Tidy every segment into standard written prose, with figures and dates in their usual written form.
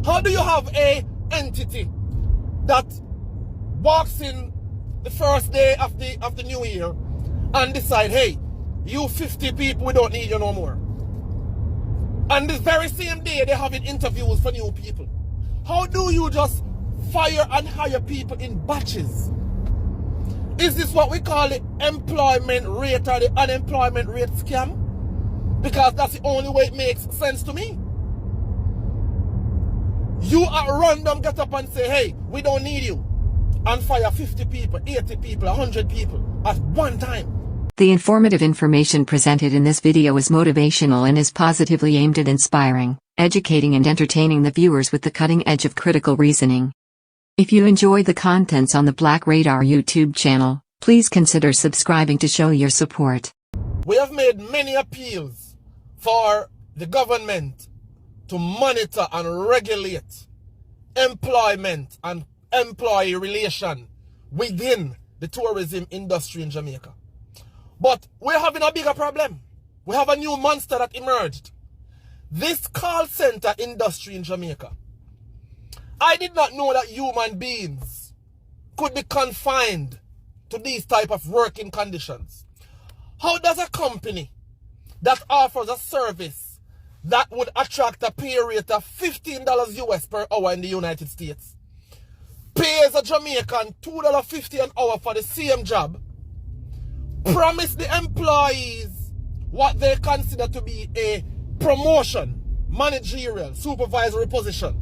How do you have a entity that walks in the first day of the new year and decide, hey, you 50 people, we don't need you no more. And this very same day, they're having interviews for new people. How do you just fire and hire people in batches? Is this what we call the employment rate or the unemployment rate scam? Because that's the only way it makes sense to me. You at random get up and say, hey, we don't need you, and fire 50 people, 80 people, 100 people at one time. The informative information presented in this video is motivational and is positively aimed at inspiring, educating and entertaining the viewers with the cutting edge of critical reasoning. If you enjoy the contents on the Black Radar YouTube channel, please consider subscribing to show your support. We have made many appeals for the government to monitor and regulate employment and employee relation within the tourism industry in Jamaica. But we're having a bigger problem. We have a new monster that emerged. This call center industry in Jamaica. I did not know that human beings could be confined to these type of working conditions. How does a company that offers a service that would attract a pay rate of $15 US per hour in the United States pays a Jamaican $2.50 an hour for the same job, promise the employees what they consider to be a promotion, managerial, supervisory position.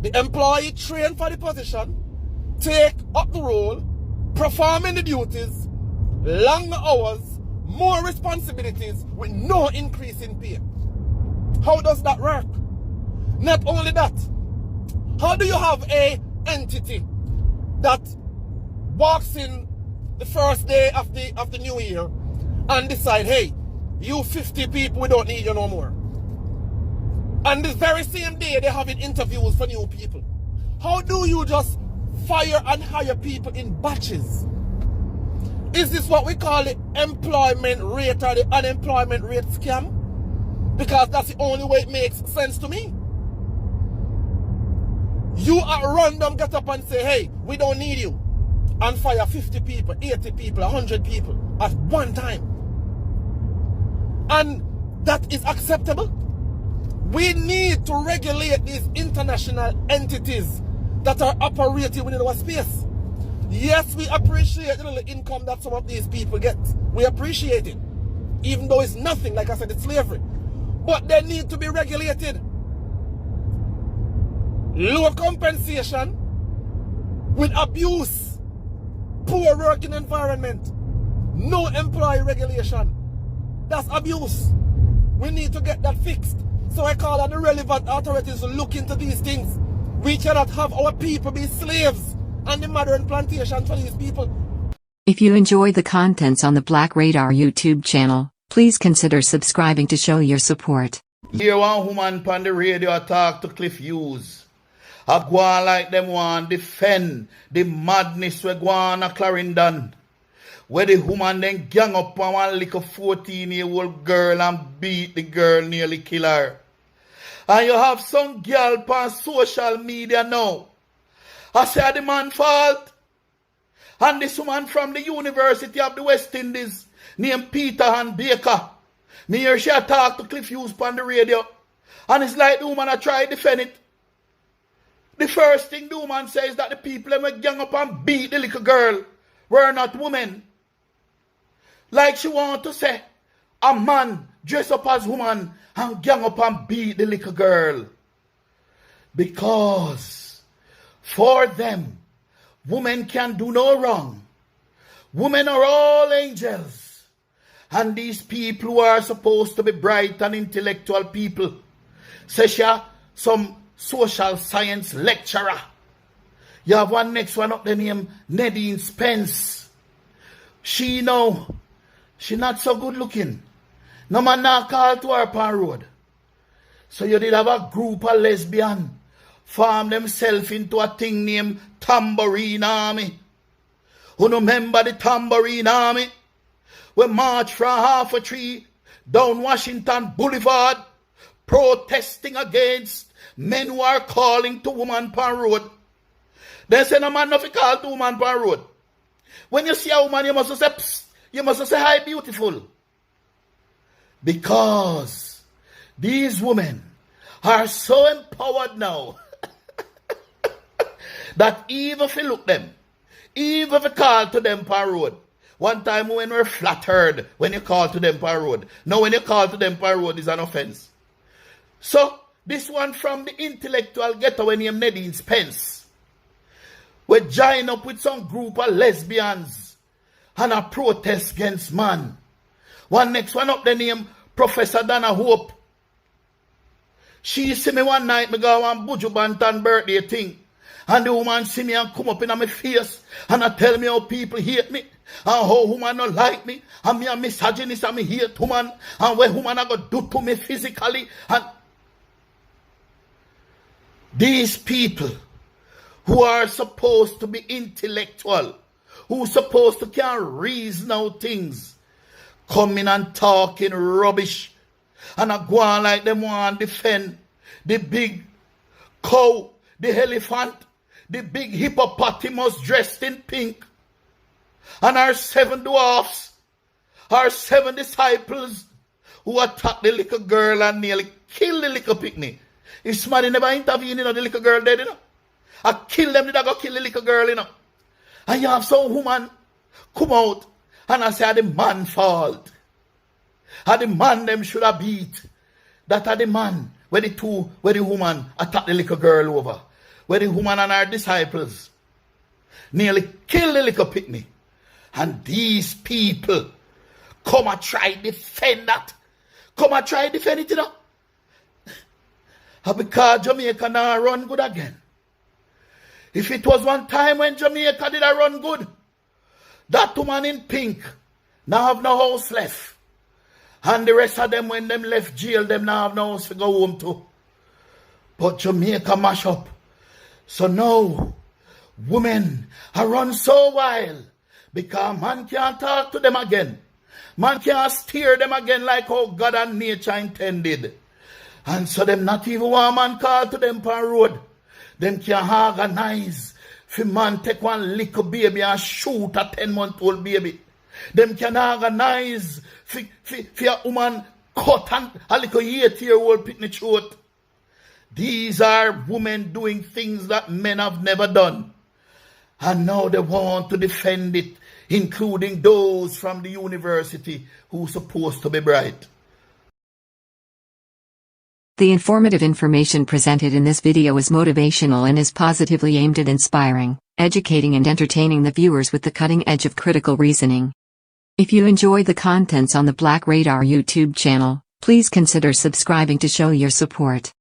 The employee trained for the position, take up the role, performing the duties, longer hours, more responsibilities with no increase in pay. How does that work? Not only that, how do you have a entity that walks in the first day of the new year and decide, hey, you 50 people, we don't need you no more. And this very same day, they're having interviews for new people. How do you just fire and hire people in batches? Is this what we call the employment rate or the unemployment rate scam? Because that's the only way it makes sense to me. You at random get up and say, hey, we don't need you, and fire 50 people, 80 people, 100 people at one time. And that is acceptable? We need to regulate these international entities that are operating within our space. Yes, we appreciate the little income that some of these people get. We appreciate it. Even though it's nothing, like I said, it's slavery. But they need to be regulated. Low compensation with abuse, poor working environment, no employee regulation. That's abuse. We need to get that fixed. So I call on the relevant authorities to look into these things. We cannot have our people be slaves and the modern plantation for these people. If you enjoy the contents on the Black Radar YouTube channel, please consider subscribing to show your support. Hear one woman on the radio talk to Cliff Hughes. I go on like them want defend the madness we go on at Clarendon, where the woman then gang up on one little 14-year-old girl and beat the girl, nearly kill her. And you have some girl on social media now. I say the man fault. And this woman from the University of the West Indies, named Peter and Baker. Me hear she talk to Cliff Hughes on the radio. And it's like the woman I try to defend it. The first thing the woman says that the people that gang up and beat the little girl were not women. Like she want to say, a man dress up as woman and gang up and beat the little girl. Because for them, women can do no wrong. Women are all angels. And these people who are supposed to be bright and intellectual people, say she some social science lecturer. You have one next one up there named Nadine Spence. She not so good looking. No man not call to her upon road. So you did have a group of lesbian form themselves into a thing named Tambourine Army. Who remember the Tambourine Army? We march from half a tree down Washington Boulevard protesting against Men who are calling to woman per road. They say no man nothing call to woman per road. When you see a woman, you must say, psst, you must say, hi, beautiful. Because these women are so empowered now that even if you look them, even if you call to them per road, one time when we're flattered when you call to them per road. Now when you call to them per road is an offense. So this one from the intellectual getaway named Nadine Spence. We join up with some group of lesbians and a protest against man. One next one up the name Professor Dana Hope. She see me one night, me go on Buju Banton birthday thing. And the woman see me and come up in my face and I tell me how people hate me. And how woman don't like me. And me a misogynist and me hate woman. And what woman I go do to me physically. And these people who are supposed to be intellectual, who supposed to can reason out things, coming and talking rubbish. And I go on like them want to defend the big cow, the elephant, the big hippopotamus dressed in pink. And our 7 dwarfs, our 7 disciples who attacked the little girl and nearly killed the little picnic. If somebody never intervened, the little girl dead, I kill them, did I go kill the little girl, And you have some woman come out and I say, the man fault. And the man them should have beat. That are the man where the woman attacked the little girl over. Where the woman and her disciples nearly killed the little picnic. And these people come and try defend that. Come and try defend it, And because Jamaica now run good again. If it was one time when Jamaica did a run good, that woman in pink now have no house left. And the rest of them, when them left jail, them now have no house to go home to. But Jamaica mash up. So now, women are run so wild because man can't talk to them again. Man can't steer them again like how God and nature intended. And so them not even one man call to them per road. Them can organize for man take one little baby and shoot a 10-month-old baby. Them can organize for a woman cut and a little 8-year-old picnic throat. These are women doing things that men have never done. And now they want to defend it, including those from the university who are supposed to be bright. The informative information presented in this video is motivational and is positively aimed at inspiring, educating and entertaining the viewers with the cutting edge of critical reasoning. If you enjoy the contents on the Black Radar YouTube channel, please consider subscribing to show your support.